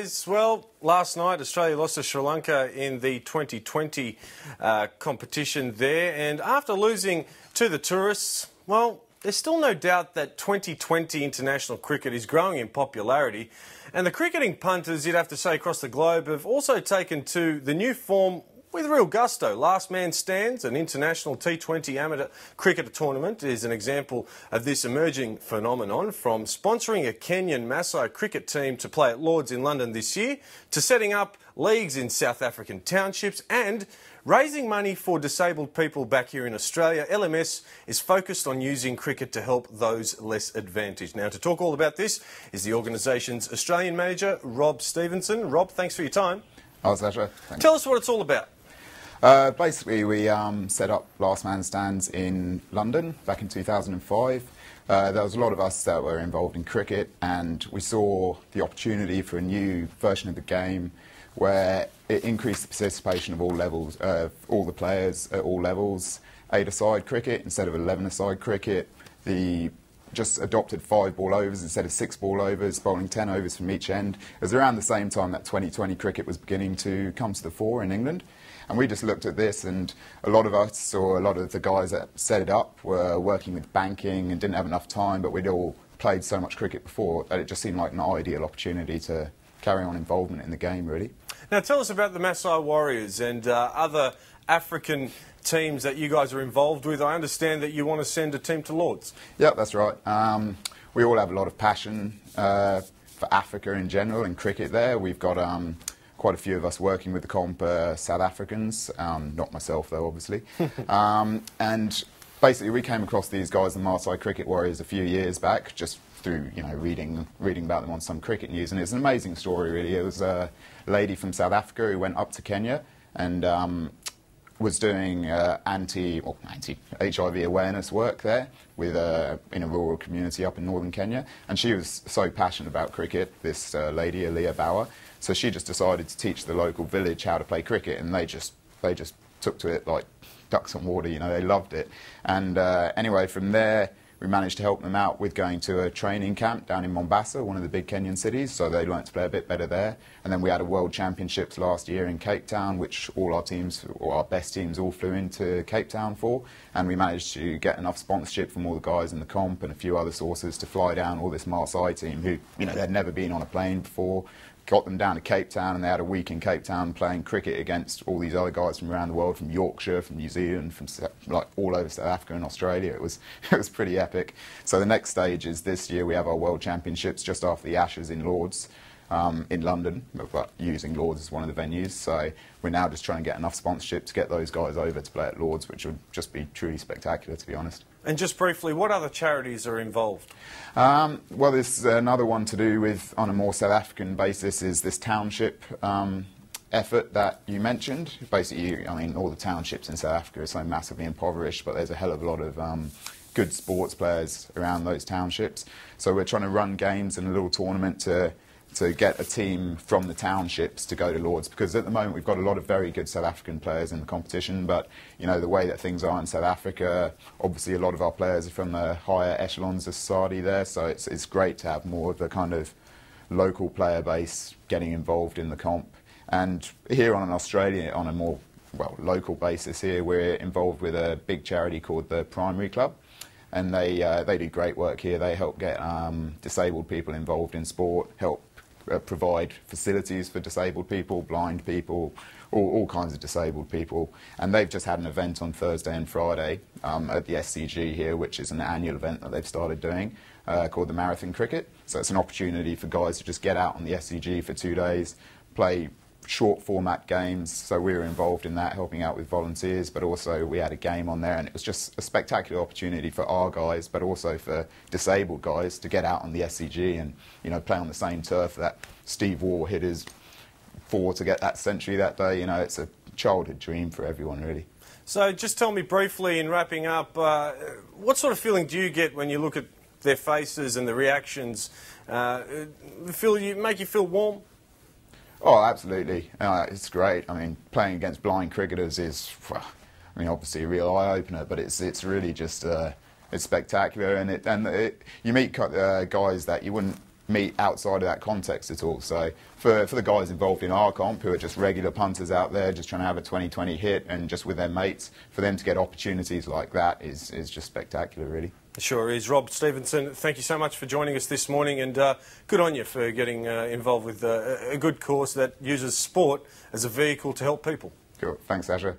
guys. Well, last night Australia lost to Sri Lanka in the 2020 competition there, and after losing to the tourists, well, there's still no doubt that 2020 international cricket is growing in popularity, and the cricketing punters, you'd have to say, across the globe have also taken to the new form with real gusto. Last Man Stands, an international T20 amateur cricket tournament, is an example of this emerging phenomenon, from sponsoring a Kenyan Masai cricket team to play at Lord's in London this year, to setting up leagues in South African townships and raising money for disabled people back here in Australia. LMS is focused on using cricket to help those less advantaged. Now, to talk all about this is the organisation's Australian manager, Rob Stevenson. Rob, thanks for your time. Oh, pleasure. Tell us what it's all about. Basically, we set up Last Man Stands in London back in 2005. There was a lot of us that were involved in cricket, and we saw the opportunity for a new version of the game where it increased the participation of all levels, all the players at all levels. 8-a-side cricket instead of 11-a-side cricket. Just adopted 5 ball overs instead of 6 ball overs, bowling 10 overs from each end. It was around the same time that 2020 cricket was beginning to come to the fore in England. And we just looked at this, and a lot of us, or a lot of the guys that set it up, were working with banking and didn't have enough time, but we'd all played so much cricket before that it just seemed like an ideal opportunity to carry on involvement in the game, really. Now, tell us about the Masai Warriors and other African teams that you guys are involved with. I understand that you want to send a team to Lord's. Yeah, that's right. We all have a lot of passion for Africa in general and cricket there. We've got quite a few of us working with the comp, South Africans, not myself though, obviously. And basically we came across these guys, the Masai Cricket Warriors, a few years back, just through reading about them on some cricket news, and it's an amazing story really. It was a lady from South Africa who went up to Kenya and was doing anti-HIV awareness work there with in a rural community up in northern Kenya, and she was so passionate about cricket, this lady, Aliyah Bauer, so she just decided to teach the local village how to play cricket, and they just took to it like ducks on water, they loved it. And anyway, from there we managed to help them out with going to a training camp down in Mombasa, one of the big Kenyan cities, so they learnt to play a bit better there. And then we had a World Championships last year in Cape Town, which all our teams, or our best teams, all flew into Cape Town for. And we managed to get enough sponsorship from all the guys in the comp and a few other sources to fly down all this Masai team who, they'd never been on a plane before. Got them down to Cape Town, and they had a week in Cape Town playing cricket against all these other guys from around the world, from Yorkshire, from New Zealand, from like all over South Africa and Australia. It was pretty epic. So the next stage is this year we have our World Championships just after the Ashes in Lord's in London, but using Lord's as one of the venues. So we're now just trying to get enough sponsorship to get those guys over to play at Lord's, which would just be truly spectacular, to be honest. And just briefly, what other charities are involved? Well, there's another one to do with, on a more South African basis, is this township effort that you mentioned. Basically, all the townships in South Africa are so massively impoverished, but there's a hell of a lot of good sports players around those townships. So we're trying to run games in a little tournament to get a team from the townships to go to Lord's, because at the moment we've got a lot of very good South African players in the competition, but the way that things are in South Africa, obviously a lot of our players are from the higher echelons of society there, so it's great to have more of the kind of local player base getting involved in the comp. And here on a more local basis here, we're involved with a big charity called the Primary Club, and they do great work here. They help get disabled people involved in sport, help provide facilities for disabled people, blind people, all kinds of disabled people. And they've just had an event on Thursday and Friday at the SCG here, which is an annual event that they've started doing called the Marathon Cricket. So it's an opportunity for guys to just get out on the SCG for 2 days, play short format games. So we were involved in that, helping out with volunteers, but also we had a game on there, and it was just a spectacular opportunity for our guys, but also for disabled guys to get out on the SCG and play on the same turf that Steve Waugh hit his 4 to get that century that day. It's a childhood dream for everyone, really. So just tell me briefly, in wrapping up, what sort of feeling do you get when you look at their faces and the reactions? Make you feel warm? Oh, absolutely. It's great. Playing against blind cricketers is, obviously a real eye-opener, but it's really just, it's spectacular, and you meet guys that you wouldn't meet outside of that context at all. So for the guys involved in our comp, who are just regular punters out there just trying to have a 20-20 hit and just with their mates, for them to get opportunities like that is just spectacular, really. Sure is. Rob Stevenson, thank you so much for joining us this morning, and good on you for getting involved with a good cause that uses sport as a vehicle to help people. Cool. Thanks, Asher.